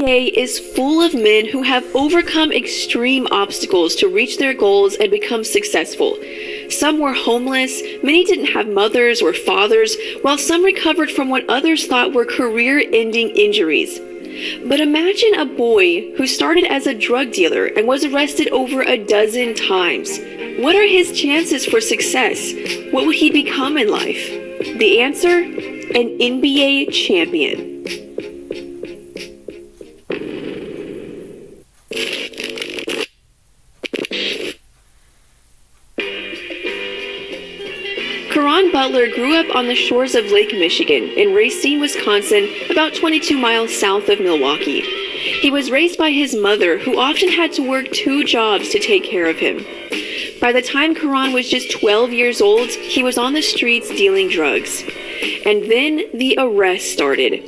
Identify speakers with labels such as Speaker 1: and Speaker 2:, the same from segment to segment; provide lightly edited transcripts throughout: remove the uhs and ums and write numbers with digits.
Speaker 1: NBA is full of men who have overcome extreme obstacles to reach their goals and become successful. Some were homeless, many didn't have mothers or fathers, while some recovered from what others thought were career-ending injuries. But imagine a boy who started as a drug dealer and was arrested over a dozen times. What are his chances for success? What will he become in life? The answer? An NBA champion. Caron Butler grew up on the shores of Lake Michigan in Racine, Wisconsin, about 22 miles south of Milwaukee. He was raised by his mother, who often had to work 2 jobs to take care of him. By the time Caron was just 12 years old, he was on the streets dealing drugs. And then the arrest started.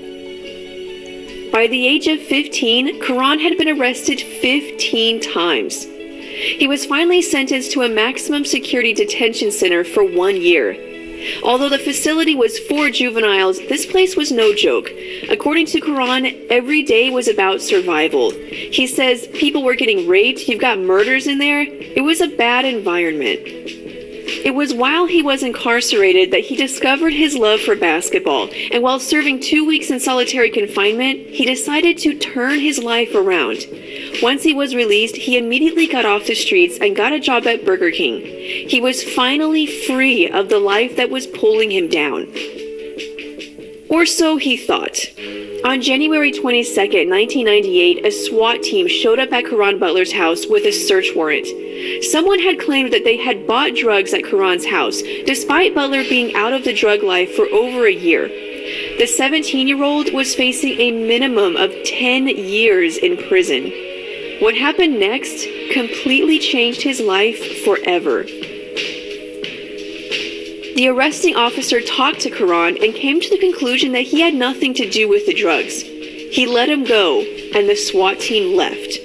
Speaker 1: By the age of 15, Caron had been arrested 15 times. He was finally sentenced to a maximum security detention center for 1 year. Although the facility was for juveniles, this place was no joke. According to Caron, every day was about survival. He says people were getting raped, you've got murders in there. It was a bad environment. It was while he was incarcerated that he discovered his love for basketball, and while serving 2 weeks in solitary confinement, he decided to turn his life around. Once he was released, he immediately got off the streets and got a job at Burger King. He was finally free of the life that was pulling him down. Or so he thought. On January 22, 1998, a SWAT team showed up at Caron Butler's house with a search warrant. Someone had claimed that they had bought drugs at Caron's house, despite Butler being out of the drug life for over a year. The 17-year-old was facing a minimum of 10 years in prison. What happened next completely changed his life forever. The arresting officer talked to Caron and came to the conclusion that he had nothing to do with the drugs. He let him go, and the SWAT team left.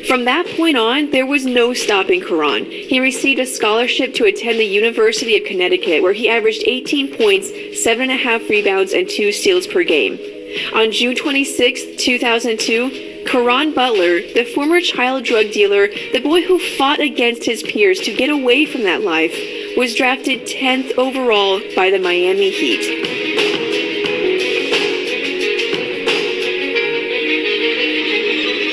Speaker 1: From that point on, there was no stopping Caron. He received a scholarship to attend the University of Connecticut, where he averaged 18 points, 7.5 rebounds, and 2 steals per game. On June 26, 2002, Caron Butler, the former child drug dealer, the boy who fought against his peers to get away from that life, was drafted 10th overall by the Miami Heat.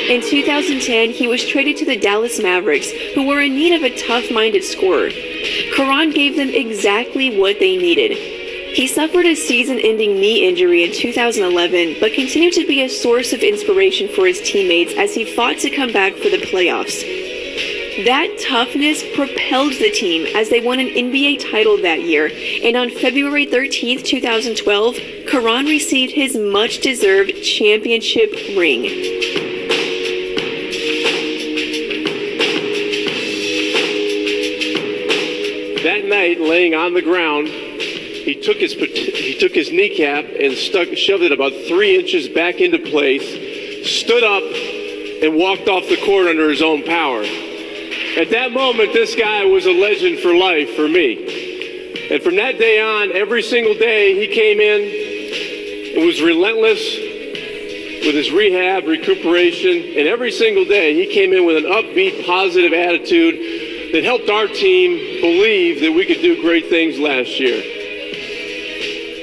Speaker 1: In 2010, he was traded to the Dallas Mavericks, who were in need of a tough-minded scorer. Caron gave them exactly what they needed. He suffered a season-ending knee injury in 2011, but continued to be a source of inspiration for his teammates as he fought to come back for the playoffs. That toughness propelled the team as they won an NBA title that year, and on February 13, 2012, Caron received his much-deserved championship ring.
Speaker 2: That night, laying on the ground, he took his kneecap and shoved it about 3 inches back into place, stood up, and walked off the court under his own power. At that moment, this guy was a legend for life for me. And from that day on, every single day he came in and was relentless with his rehab, recuperation, and every single day he came in with an upbeat, positive attitude that helped our team believe that we could do great things last year.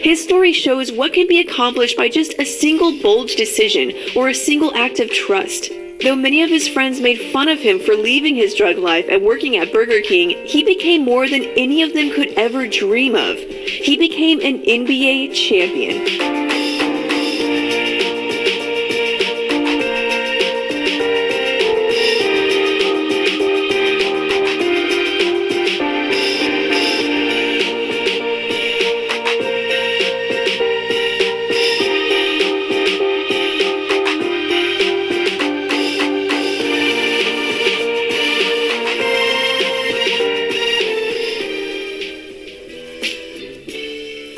Speaker 1: His story shows what can be accomplished by just a single bold decision or a single act of trust. Though many of his friends made fun of him for leaving his drug life and working at Burger King, he became more than any of them could ever dream of. He became an NBA champion.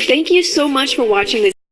Speaker 1: Thank you so much for watching this